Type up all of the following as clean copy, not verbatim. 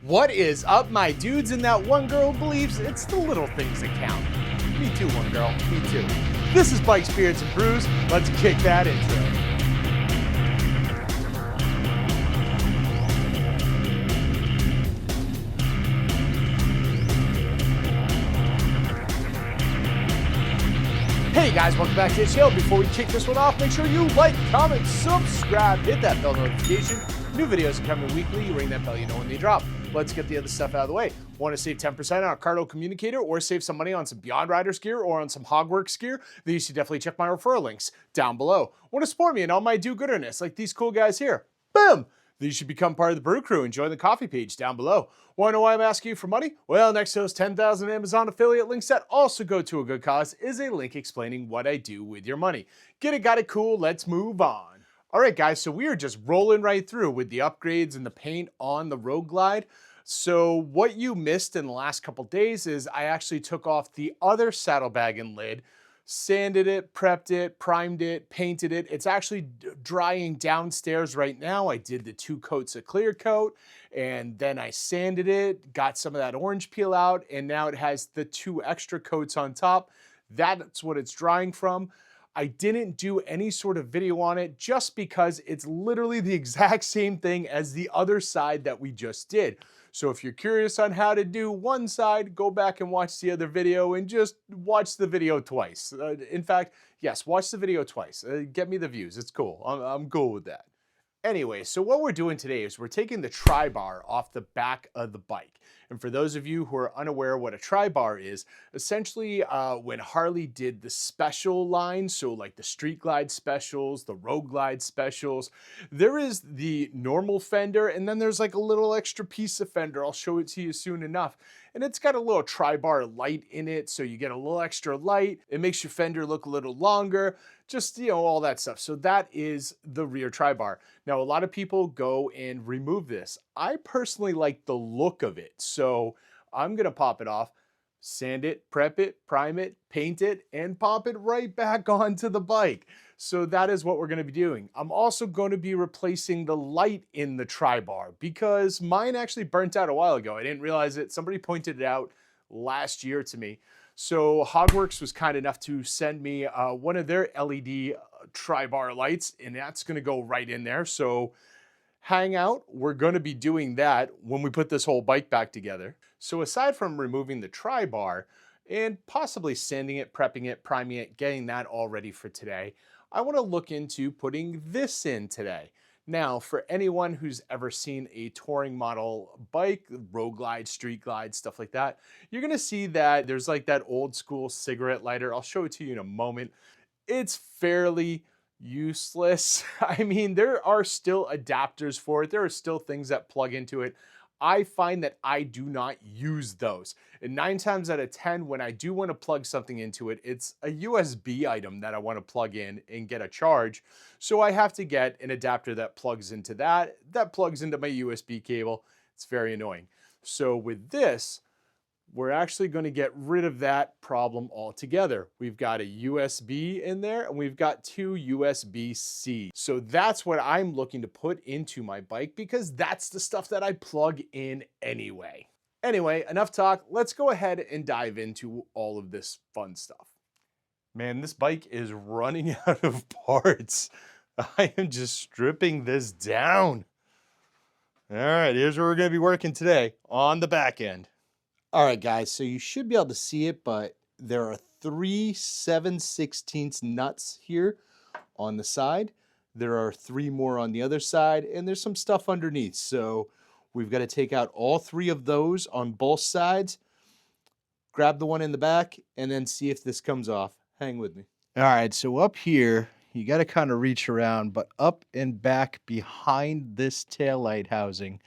What is up, my dudes, and that one girl believes it's the little things that count? Me too, one girl, me too. This is Bikes, Beards, and Brews. Let's kick that intro. Hey guys, welcome back to the show. Before we kick this one off, make sure you like, comment, subscribe, hit that bell notification. New videos are coming weekly. You ring that bell, you know when they drop. Let's get the other stuff out of the way. Want to save 10% on a Cardo communicator or save some money on some Beyond Riders gear or on some Hogworks gear? Then you should definitely check my referral links down below. Want to support me in all my do-gooderness like these cool guys here? Boom! Then you should become part of the Brew Crew and join the coffee page down below. Want to know why I'm asking you for money? Well, next to those 10,000 Amazon affiliate links that also go to a good cause is a link explaining what I do with your money. Get it, got it, cool, let's move on. All right, guys, so we are just rolling right through with the upgrades and the paint on the Road Glide. So what you missed in the last couple days is I actually took off the other saddlebag and lid, sanded it, prepped it, primed it, painted it. It's actually drying downstairs right now. I did the 2 coats of clear coat and then I sanded it, got some of that orange peel out, and now it has the 2 extra coats on top. That's what it's drying from. I didn't do any sort of video on it just because it's literally the exact same thing as the other side that we just did. So if you're curious on how to do one side, go back and watch the other video and just watch the video twice. In fact, yes, watch the video twice. Get me the views. It's cool. I'm cool with that. Anyway, so what we're doing today is we're taking the tri-bar off the back of the bike. And for those of you who are unaware what a tri-bar is, essentially when Harley did the special line, so like the Street Glide specials, the Road Glide specials, there is the normal fender and then there's like a little extra piece of fender. I'll show it to you soon enough. And it's got a little tri-bar light in it, so you get a little extra light. It makes your fender look a little longer, just, you know, all that stuff. So that is the rear tri-bar. Now, a lot of people go and remove this. I personally like the look of it, so I'm gonna pop it off, sand it, prep it, prime it, paint it, and pop it right back onto the bike. So that is what we're gonna be doing. I'm also going to be replacing the light in the tri-bar because mine actually burnt out a while ago. I didn't realize it. Somebody pointed it out last year to me. So Hogworks was kind enough to send me one of their LED tri-bar lights, and that's gonna go right in there. So hang out, we're gonna be doing that when we put this whole bike back together. So aside from removing the tri-bar and possibly sanding it, prepping it, priming it, getting that all ready for today, I wanna look into putting this in today. Now, for anyone who's ever seen a touring model bike, Road Glide, Street Glide, stuff like that, you're gonna see that there's like that old school cigarette lighter. I'll show it to you in a moment. It's fairly useless. I mean, there are still adapters for it. There are still things that plug into it. I find that I do not use those. And 9 times out of 10, when I do want to plug something into it, it's a USB item that I want to plug in and get a charge. So I have to get an adapter that plugs into that plugs into my USB cable. It's very annoying. So with this, we're actually going to get rid of that problem altogether. We've got a USB in there and we've got 2 USB-C. So that's what I'm looking to put into my bike because that's the stuff that I plug in anyway. Anyway, enough talk. Let's go ahead and dive into all of this fun stuff. Man, this bike is running out of parts. I am just stripping this down. All right, here's where we're going to be working today on the back end. All right, guys, so you should be able to see it, but there are 3 7/16 nuts here on the side. There are 3 more on the other side, and there's some stuff underneath. So we've got to take out all 3 of those on both sides, grab the one in the back, and then see if this comes off. Hang with me. All right, so up here, you got to kind of reach around, but up and back behind this taillight housing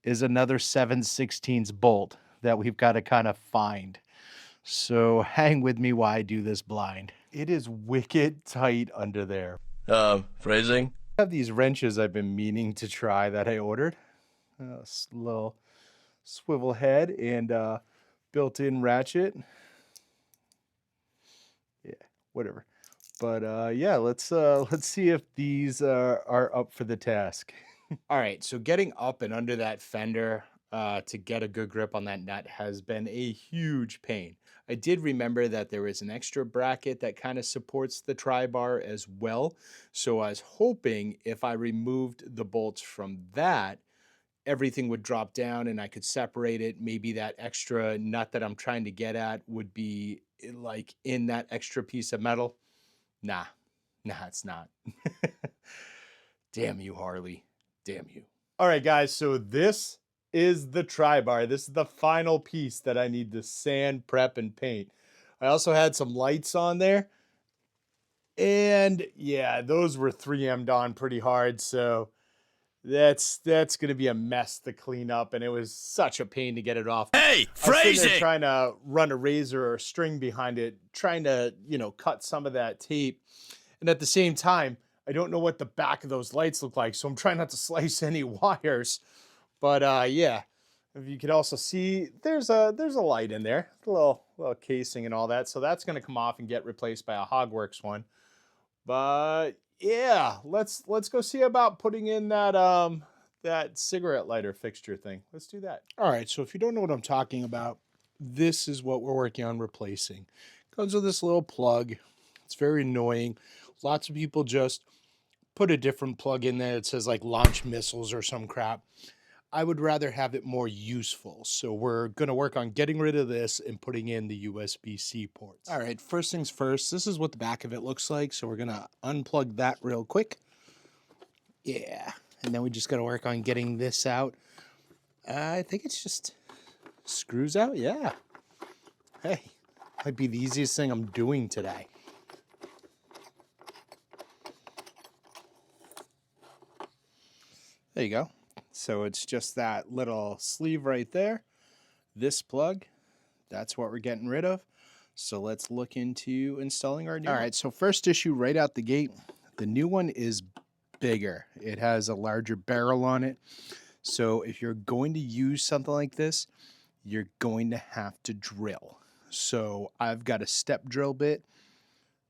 is another 7/16 bolt that we've got to kind of find. So hang with me while I do this blind. It is wicked tight under there. Phrasing? I have these wrenches I've been meaning to try that I ordered. A little swivel head and built-in ratchet. Yeah, whatever. But yeah, let's see if these are up for the task. All right, so getting up and under that fender, to get a good grip on that nut has been a huge pain. I did remember that there is an extra bracket that kind of supports the tri-bar as well. So I was hoping if I removed the bolts from that, everything would drop down and I could separate it. Maybe that extra nut that I'm trying to get at would be like in that extra piece of metal. Nah, it's not. Damn you, Harley. Damn you. All right, guys. So this is the tri-bar. This is the final piece that I need to sand, prep, and paint. I also had some lights on there. And yeah, those were 3M'd on pretty hard. So that's going to be a mess to clean up. And it was such a pain to get it off. Hey, phrasing! Trying to run a razor or a string behind it, trying to, cut some of that tape. And at the same time, I don't know what the back of those lights look like. So I'm trying not to slice any wires. But yeah, if you can also see, there's a light in there, a little casing and all that. So that's going to come off and get replaced by a Hogworks one. But yeah, let's go see about putting in that that cigarette lighter fixture thing. Let's do that. All right, so if you don't know what I'm talking about, this is what we're working on replacing. Comes with this little plug. It's very annoying. Lots of people just put a different plug in there. It says like launch missiles or some crap. I would rather have it more useful. So we're going to work on getting rid of this and putting in the USB-C ports. All right, first things first, this is what the back of it looks like. So we're going to unplug that real quick. Yeah, and then we just got to work on getting this out. I think it's just screws out. Yeah. Hey, might be the easiest thing I'm doing today. There you go. So it's just that little sleeve right there. This plug, that's what we're getting rid of. So let's look into installing our new one. All right, so first issue right out the gate, the new one is bigger. It has a larger barrel on it. So if you're going to use something like this, you're going to have to drill. So I've got a step drill bit,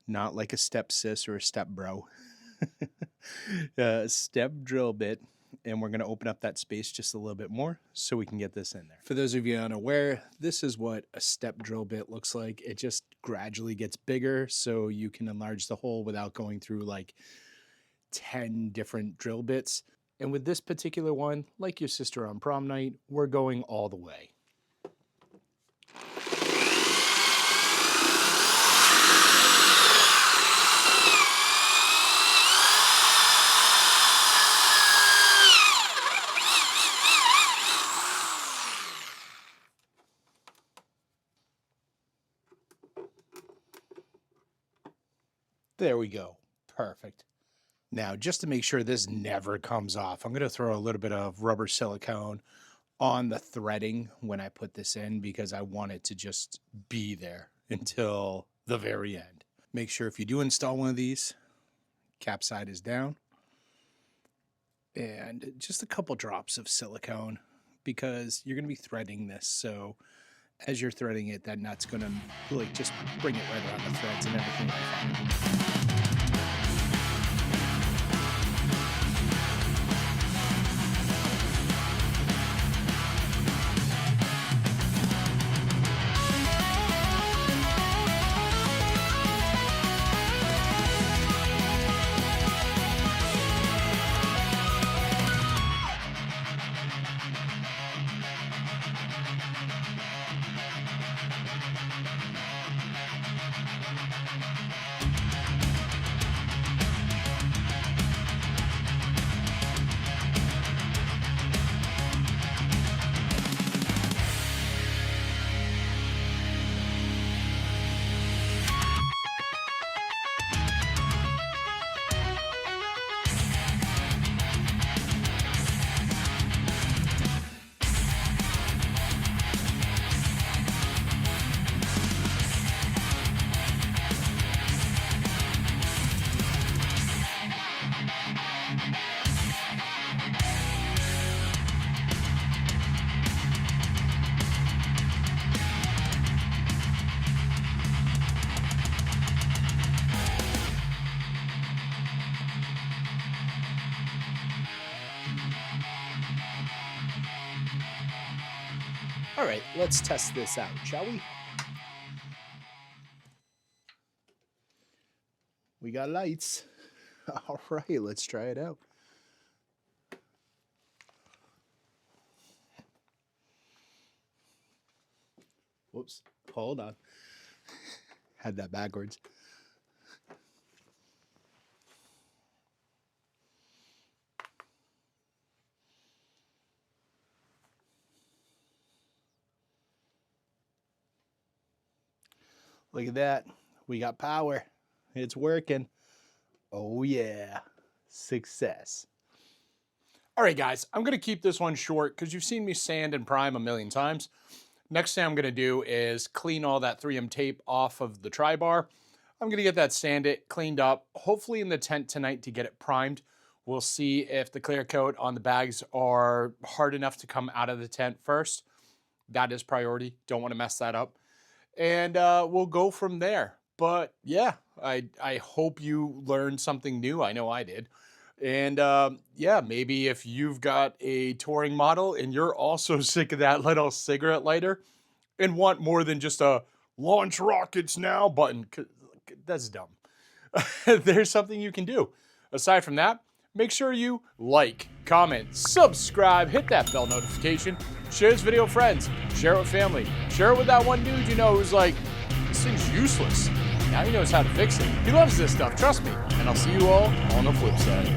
not like a step sis or a step bro. A step drill bit. And we're going to open up that space just a little bit more so we can get this in there. For those of you unaware, this is what a step drill bit looks like. It just gradually gets bigger so you can enlarge the hole without going through like 10 different drill bits. And with this particular one, like your sister on prom night, we're going all the way. There we go. Perfect. Now, just to make sure this never comes off, I'm going to throw a little bit of rubber silicone on the threading when I put this in because I want it to just be there until the very end. Make sure if you do install one of these, cap side is down. And just a couple drops of silicone because you're going to be threading this. So as you're threading it, that nut's going to like just bring it right around the threads and everything will be fine. All right, let's test this out, shall we? We got lights. All right, let's try it out. Whoops, hold on. Had that backwards. Look at that. We got power. It's working. Oh yeah. Success. All right, guys, I'm going to keep this one short because you've seen me sand and prime a million times. Next thing I'm going to do is clean all that 3M tape off of the tri-bar. I'm going to get that sanded, cleaned up, hopefully in the tent tonight to get it primed. We'll see if the clear coat on the bags are hard enough to come out of the tent first. That is priority. Don't want to mess that up. And we'll go from there. But yeah, I hope you learned something new. I know I did. And yeah, maybe if you've got a touring model and you're also sick of that little cigarette lighter and want more than just a launch rockets now button, that's dumb. There's something you can do. Aside from that, make sure you like, comment, subscribe, hit that bell notification, share this video with friends, share it with family, share it with that one dude you know who's like, this thing's useless. Now he knows how to fix it. He loves this stuff, trust me. And I'll see you all on the flip side.